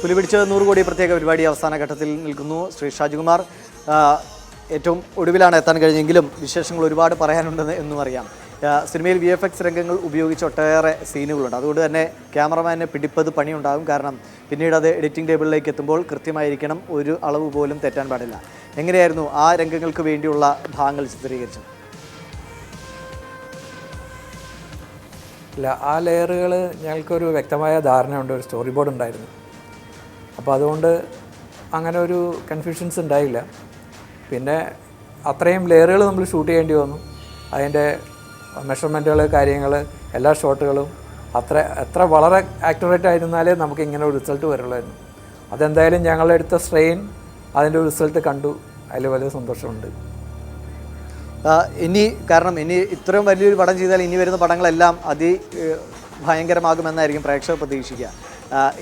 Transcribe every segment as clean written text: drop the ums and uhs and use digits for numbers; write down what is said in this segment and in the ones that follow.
പുലിപിടിച്ച് 100 കോടി പ്രത്യേക പരിപാടി അവസാന ഘട്ടത്തിൽ നിൽക്കുന്നു. ശ്രീ ഷാജികുമാർ ഏറ്റവും ഒടുവിലാണ് എത്താൻ കഴിഞ്ഞെങ്കിലും വിശേഷങ്ങൾ ഒരുപാട് പറയാനുണ്ടെന്ന് എന്നും അറിയാം. സിനിമയിൽ VFX രംഗങ്ങൾ ഉപയോഗിച്ച് ഒട്ടേറെ സീനുകളുണ്ട്. അതുകൊണ്ട് തന്നെ ക്യാമറമാനെ പിടിപ്പത് പണിയുണ്ടാകും. കാരണം പിന്നീട് അത് എഡിറ്റിംഗ് ടേബിളിലേക്ക് എത്തുമ്പോൾ കൃത്യമായിരിക്കണം, ഒരു അളവ് പോലും തെറ്റാൻ പാടില്ല. എങ്ങനെയായിരുന്നു ആ രംഗങ്ങൾക്ക് വേണ്ടിയുള്ള ഭാഗങ്ങൾ ചിത്രീകരിച്ചത്? ഇല്ല, ആ ലെയറുകൾ ഞങ്ങൾക്കൊരു വ്യക്തമായ ധാരണയുണ്ട്, ഒരു സ്റ്റോറി ബോർഡ് ഉണ്ടായിരുന്നു. അപ്പോൾ അതുകൊണ്ട് അങ്ങനെ ഒരു കൺഫ്യൂഷൻസ് ഉണ്ടായില്ല. പിന്നെ അത്രയും ലെയറുകൾ നമ്മൾ ഷൂട്ട് ചെയ്യേണ്ടി വന്നു. അതിൻ്റെ മെഷർമെൻറ്റുകൾ, കാര്യങ്ങൾ, എല്ലാ ഷോട്ടുകളും എത്ര വളരെ ആക്യുറേറ്റ് ആയിരുന്നാലേ നമുക്ക് ഇങ്ങനെ ഒരു റിസൾട്ട് വരുള്ളായിരുന്നു. അതെന്തായാലും ഞങ്ങളെടുത്ത സ്ട്രെയിൻ അതിൻ്റെ ഒരു റിസൾട്ട് കണ്ടു. അതിൽ വലിയ സന്തോഷമുണ്ട്. ഇനി ഇത്രയും വലിയൊരു പടം ചെയ്താൽ ഇനി വരുന്ന പടങ്ങളെല്ലാം ഭയങ്കരമാകുമെന്നായിരിക്കും പ്രേക്ഷകർ പ്രതീക്ഷിക്കുക.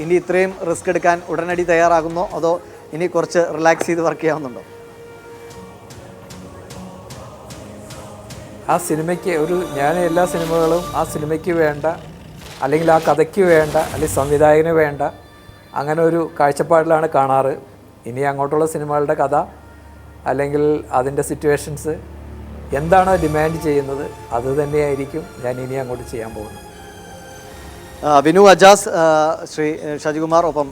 ഇനി ഇത്രയും റിസ്ക് എടുക്കാൻ ഉടനടി തയ്യാറാകുന്നോ, അതോ ഇനി കുറച്ച് റിലാക്സ് ചെയ്ത് വർക്ക് ചെയ്യാവുന്നുണ്ടോ? ആ സിനിമയ്ക്ക് ഞാൻ എല്ലാ സിനിമകളും ആ സിനിമയ്ക്ക് വേണ്ട, അല്ലെങ്കിൽ ആ കഥയ്ക്ക് വേണ്ട, അല്ലെങ്കിൽ സംവിധായകന് വേണ്ട, അങ്ങനെ ഒരു കാഴ്ചപ്പാടിലാണ് കാണാറ്. ഇനി അങ്ങോട്ടുള്ള സിനിമകളുടെ കഥ അല്ലെങ്കിൽ അതിൻ്റെ സിറ്റുവേഷൻസ് എന്താണോ ഡിമാൻഡ് ചെയ്യുന്നത് അത് തന്നെയായിരിക്കും ഞാൻ ഇനി അങ്ങോട്ട് ചെയ്യാൻ പോകുന്നത്. വിനു, അജാസ്, ശ്രീ ഷാജികുമാർ, ഒപ്പം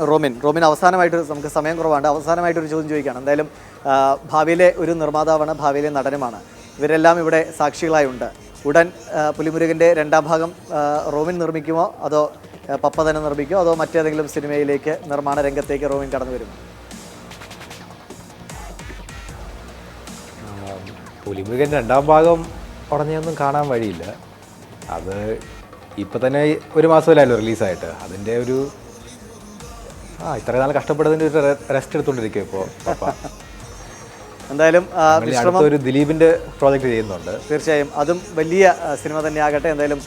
റോമിൻ അവസാനമായിട്ട്, നമുക്ക് സമയം കുറവാണ്, അവസാനമായിട്ടൊരു ചോദ്യം ചോദിക്കുകയാണ്. എന്തായാലും ഭാവിയിലെ ഒരു നിർമ്മാതാവാണ്, ഭാവിയിലെ നടനുമാണ്. ഇവരെല്ലാം ഇവിടെ സാക്ഷികളായി ഉണ്ട്. ഉടൻ പുലിമുരുകൻ്റെ 2ാം ഭാഗം റോമിൻ നിർമ്മിക്കുമോ, അതോ പപ്പ തന്നെ നിർമ്മിക്കുമോ, അതോ മറ്റേതെങ്കിലും സിനിമയിലേക്ക്, നിർമ്മാണ രംഗത്തേക്ക് റോമിൻ കടന്നു വരുമോ? പുലിമുരുകൻ 2ാം ഭാഗം ഉടനെയൊന്നും കാണാൻ വഴിയില്ല. അത് ഇപ്പം തന്നെ 1 മാസമല്ലായിരുന്നു റിലീസായിട്ട്. അതിൻ്റെ ഒരു ഇത്ര നാൾ കഷ്ടപ്പെട്ടതിൻ്റെ ഒരു റെസ്റ്റ് എടുത്തുകൊണ്ടിരിക്കും ഇപ്പോൾ പപ്പ. എന്തായാലും ഒരു ദിലീപിൻ്റെ പ്രോജക്റ്റ് ചെയ്യുന്നുണ്ട്. തീർച്ചയായും അതും വലിയ സിനിമ തന്നെ ആകട്ടെ. എന്തായാലും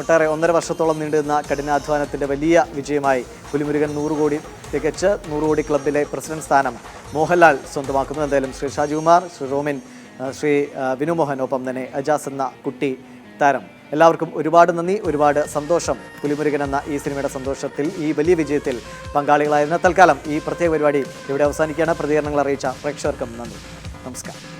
ഒട്ടേറെ 1.5 വർഷത്തോളം നീണ്ടുനിന്ന കഠിനാധ്വാനത്തിൻ്റെ വലിയ വിജയമായി പുലിമുരുകൻ 100 കോടി തികച്ച് 100 കോടി ക്ലബിലെ പ്രസിഡന്റ് സ്ഥാനം മോഹൻലാൽ സ്വന്തമാക്കുന്നു. എന്തായാലും ശ്രീ ഷാജികുമാർ, ശ്രീ റോമിൻ, ശ്രീ വിനു മോഹൻ, ഒപ്പം തന്നെ അജാസ് എന്ന കുട്ടി താരം, എല്ലാവർക്കും ഒരുപാട് നന്ദി, ഒരുപാട് സന്തോഷം. പുലിമുരുകൻ എന്ന ഈ സിനിമയുടെ സന്തോഷത്തിൽ, ഈ വലിയ വിജയത്തിൽ പങ്കാളികളായിരുന്ന തൽക്കാലം ഈ പ്രത്യേക പരിപാടി ഇവിടെ അവസാനിക്കുകയാണ്. പ്രതികരണങ്ങൾ അറിയിച്ച പ്രേക്ഷകർക്കും നന്ദി. നമസ്കാരം.